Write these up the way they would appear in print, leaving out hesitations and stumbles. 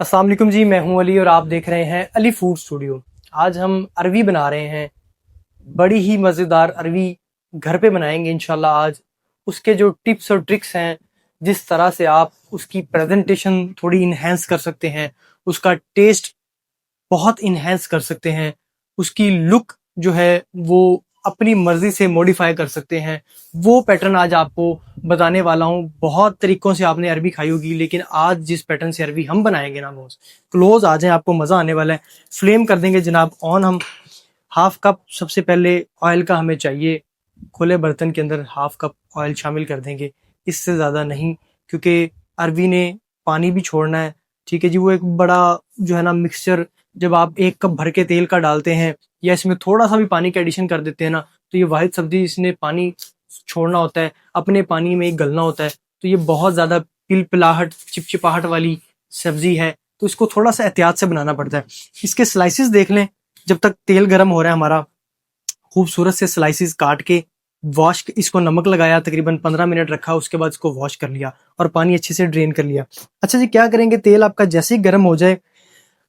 अस्सलाम वालेकुम जी, मैं हूं अली और आप देख रहे हैं अली फूड स्टूडियो। आज हम अरवी बना रहे हैं, बड़ी ही मज़ेदार अरवी घर पे बनाएंगे इंशाल्लाह आज। उसके जो टिप्स और ट्रिक्स हैं, जिस तरह से आप उसकी प्रेजेंटेशन थोड़ी इन्हेंस कर सकते हैं, उसका टेस्ट बहुत इन्हेंस कर सकते हैं, उसकी लुक जो है वो अपनी मर्जी से मॉडिफाई कर सकते हैं। वो पैटर्न आज आपको बताने वाला हूँ। बहुत तरीकों से आपने अरबी खाई होगी, लेकिन आज जिस पैटर्न से अरबी हम बनाएंगे ना, बहुत क्लोज आ जाए, आपको मज़ा आने वाला है। फ्लेम कर देंगे जनाब ऑन हम। हाफ कप सबसे पहले ऑयल का हमें चाहिए। खुले बर्तन के अंदर हाफ कप ऑयल शामिल कर देंगे, इससे ज़्यादा नहीं, क्योंकि अरवी ने पानी भी छोड़ना है। ठीक है जी, वो एक बड़ा जो है ना मिक्सचर, जब आप एक कप भर के तेल का डालते हैं या इसमें थोड़ा सा भी पानी का एडिशन कर देते हैं ना, तो ये वाहिद सब्जी इसने पानी छोड़ना होता है, अपने पानी में गलना होता है। तो ये बहुत ज़्यादा पिलपिलाहट चिपचिपाहट वाली सब्जी है, तो इसको थोड़ा सा एहतियात से बनाना पड़ता है। इसके स्लाइसिस देख लें। जब तक तेल गर्म हो रहा है हमारा, खूबसूरत से स्लाइसिस काट के वॉश, इसको नमक लगाया, तकरीबन 15 मिनट रखा, उसके बाद इसको वॉश कर लिया और पानी अच्छे से ड्रेन कर लिया। अच्छा जी, क्या करेंगे, तेल आपका जैसे ही गर्म हो जाए,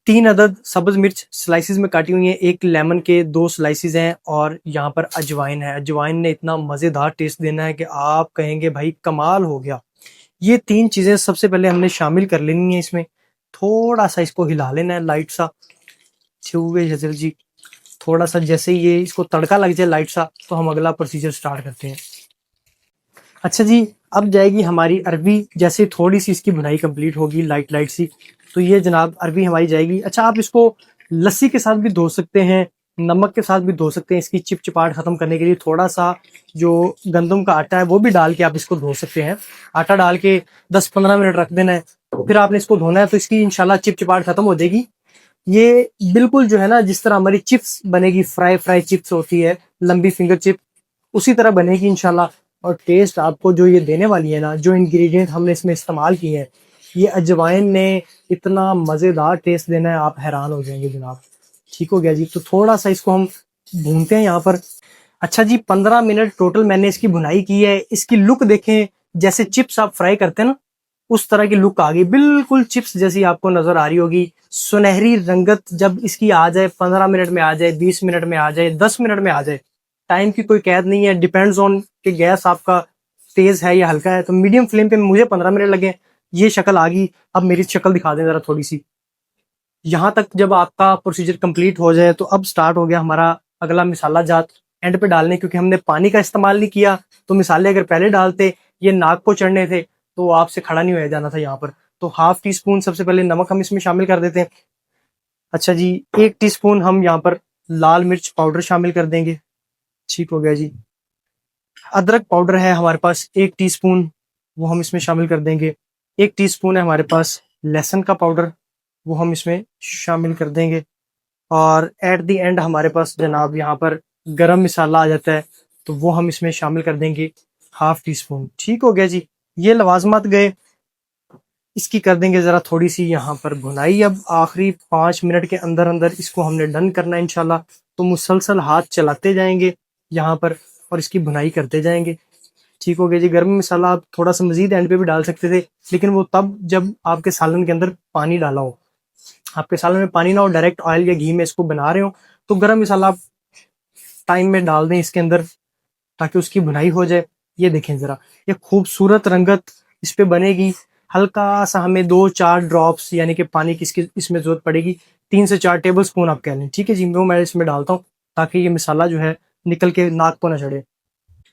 3 अदद सब्ज मिर्च स्लाइसिस में काटी हुई है, एक लेमन के 2 स्लाइसिस हैं, और यहाँ पर अजवाइन है। अजवाइन ने इतना मज़ेदार टेस्ट देना है कि आप कहेंगे भाई कमाल हो गया। ये 3 चीज़ें सबसे पहले हमने शामिल कर लेनी है इसमें। थोड़ा सा इसको हिला लेना है, लाइट सा छुए हजर जी। थोड़ा सा जैसे ही ये इसको तड़का लग जाए लाइट सा, तो हम अगला प्रोसीजर स्टार्ट करते हैं। अच्छा जी, अब जाएगी हमारी अरबी। जैसे थोड़ी सी इसकी भुनाई कंप्लीट होगी लाइट लाइट सी, तो ये जनाब अरबी हमारी जाएगी। अच्छा, आप इसको लस्सी के साथ भी धो सकते हैं, नमक के साथ भी धो सकते हैं। इसकी चिपचिपाहट खत्म करने के लिए थोड़ा सा जो गंदम का आटा है वो भी डाल के आप इसको धो सकते हैं। आटा डाल के 10-15 मिनट रख देना है, फिर आपने इसको धोना है, तो इसकी इंशाल्लाह चिपचिपाहट खत्म हो जाएगी। ये बिल्कुल जो है ना, जिस तरह हमारी चिप्स बनेगी, फ्राई फ्राई चिप्स होती है, लंबी फिंगर चिप, उसी तरह बनेगी इंशाल्लाह। और टेस्ट आपको जो ये देने वाली है ना, जो इंग्रेडिएंट हमने इसमें इस्तेमाल किए हैं, ये अजवाइन ने इतना मज़ेदार टेस्ट देना है, आप हैरान हो जाएंगे जनाब। ठीक हो गया जी, तो थोड़ा सा इसको हम भूनते हैं यहाँ पर। अच्छा जी, 15 मिनट टोटल मैंने इसकी भुनाई की है। इसकी लुक देखें, जैसे चिप्स आप फ्राई करते हैं ना, उस तरह की लुक आ गई, बिल्कुल चिप्स जैसी आपको नजर आ रही होगी। सुनहरी रंगत जब इसकी आ जाए, 15 मिनट में आ जाए, 20 मिनट में आ जाए, 10 मिनट में आ जाए, टाइम की कोई कैद नहीं है, डिपेंड्स ऑन कि गैस आपका तेज है या हल्का है। तो मीडियम फ्लेम पे मुझे 15 मिनट लगे, ये शक्ल आ गई। अब मेरी शक्ल दिखा दें जरा थोड़ी सी। यहाँ तक जब आपका प्रोसीजर कंप्लीट हो जाए, तो अब स्टार्ट हो गया हमारा अगला मिसाला जात एंड पे डालने, क्योंकि हमने पानी का इस्तेमाल नहीं किया। तो मिसाले अगर पहले डालते, ये नाक को चढ़ने थे, तो आपसे खड़ा नहीं हो जाना था यहाँ पर। तो हाफ टी स्पून सबसे पहले नमक हम इसमें शामिल कर देते हैं। अच्छा जी, 1 टीस्पून हम यहाँ पर लाल मिर्च पाउडर शामिल कर देंगे। ठीक हो गया जी। अदरक पाउडर है हमारे पास 1 टीस्पून, वो हम इसमें शामिल कर देंगे। 1 टीस्पून है हमारे पास लहसुन का पाउडर, वो हम इसमें शामिल कर देंगे। और एट द एंड हमारे पास जनाब यहाँ पर गरम मसाला आ जाता है, तो वो हम इसमें शामिल कर देंगे, ½ टीस्पून। ठीक हो गया जी, ये लवाजमात गए। इसकी कर देंगे ज़रा थोड़ी सी यहाँ पर भुनाई। अब आखिरी 5 मिनट के अंदर अंदर इसको हमने डन करना है इंशाल्लाह। तो मुसलसल हाथ चलाते जाएंगे यहाँ पर और इसकी भुनाई करते जाएंगे। ठीक हो गया जी। गर्म मसाला आप थोड़ा सा मजीद एंड पे भी डाल सकते थे, लेकिन वो तब जब आपके सालन के अंदर पानी डाला हो। आपके सालन में पानी ना हो, डायरेक्ट ऑयल या घी में इसको बना रहे हो, तो गर्म मसाला आप टाइम में डाल दें इसके अंदर, ताकि उसकी भुनाई हो जाए। ये देखें ज़रा, ये खूबसूरत रंगत इस पे बनेगी। हल्का सा हमें 2-4 ड्रॉप्स यानी कि पानी की इसकी इसमें ज़रूरत पड़ेगी। 3 से 4 टेबल स्पून आप कह लें। ठीक है जी, वो मैं इसमें डालता हूँ, ताकि ये मसाला जो है निकल के नाक को ना चढ़े।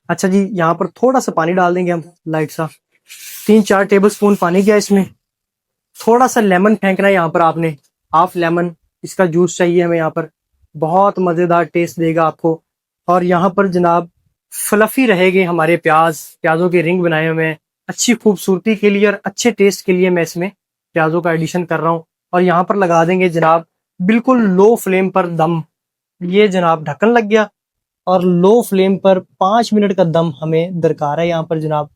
अच्छा जी, यहाँ पर थोड़ा सा पानी डाल देंगे हम, लाइट सा। 3-4 टेबल स्पून पानी गया इसमें। थोड़ा सा लेमन फेंकना है यहाँ पर आपने, हाफ लेमन इसका जूस चाहिए हमें यहाँ पर। बहुत मज़ेदार टेस्ट देगा आपको। और यहाँ पर जनाब फ्लफी रहेंगे हमारे प्याज़ों के रिंग बनाए हुए हैं। अच्छी खूबसूरती के लिए और अच्छे टेस्ट के लिए मैं इसमें प्याज़ों का एडिशन कर रहा हूँ। और यहाँ पर लगा देंगे जनाब बिल्कुल लो फ्लेम पर दम। ये जनाब ढक्कन लग गया, और लो फ्लेम पर 5 मिनट का दम हमें दरकार है यहाँ पर जनाब।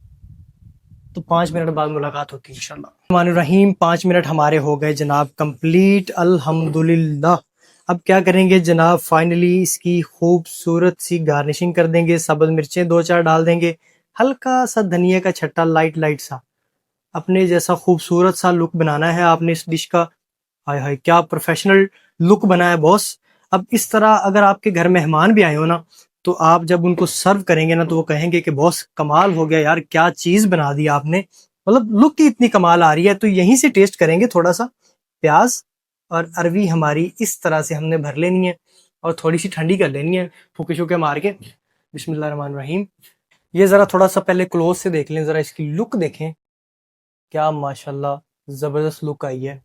तो 5 मिनट बाद मुलाकात होती है इंशाल्लाह। रहीम 5 मिनट हमारे हो गए जनाब कंप्लीट, अल्हम्दुलिल्लाह। अब क्या करेंगे जनाब, फाइनली इसकी खूबसूरत सी गार्निशिंग कर देंगे। सब्ज मिर्चें 2-4 डाल देंगे, हल्का सा धनिया का छट्टा लाइट लाइट सा। अपने जैसा खूबसूरत सा लुक बनाना है आपने इस डिश का, हाय हाय, क्या प्रोफेशनल लुक बना है बॉस। अब इस तरह अगर आपके घर मेहमान भी आए हो ना, तो आप जब उनको सर्व करेंगे ना, तो वो कहेंगे कि बॉस कमाल हो गया यार, क्या चीज बना दी आपने, मतलब लुक ही इतनी कमाल आ रही है। तो यहीं से टेस्ट करेंगे थोड़ा सा। प्याज और अरवी हमारी इस तरह से हमने भर लेनी है और थोड़ी सी ठंडी कर लेनी है फूके शूके मार के। बिस्मिल्लाहिर्रहमानिर्रहीम। ये जरा थोड़ा सा पहले क्लोज से देख लें, जरा इसकी लुक देखें, क्या माशाल्लाह जबरदस्त लुक आई है।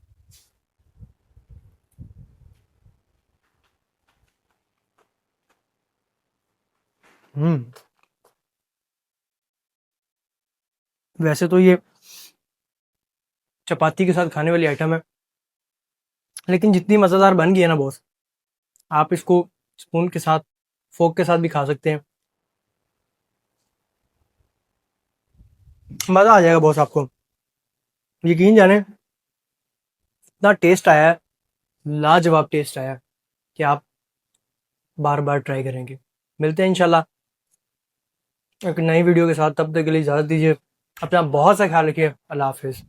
हम्म। वैसे तो ये चपाती के साथ खाने वाली आइटम है, लेकिन जितनी मज़ेदार बन गई है ना बॉस, आप इसको स्पून के साथ, फोक के साथ भी खा सकते हैं। मज़ा आ जाएगा बॉस आपको, यकीन जाने। इतना टेस्ट आया है, लाजवाब टेस्ट आया है कि आप बार बार ट्राई करेंगे। मिलते हैं इंशाल्लाह एक नई वीडियो के साथ, तब तक के लिए इजाज़त दीजिए। अपना बहुत सा ख्याल रखिए। अल्लाह हाफिज़।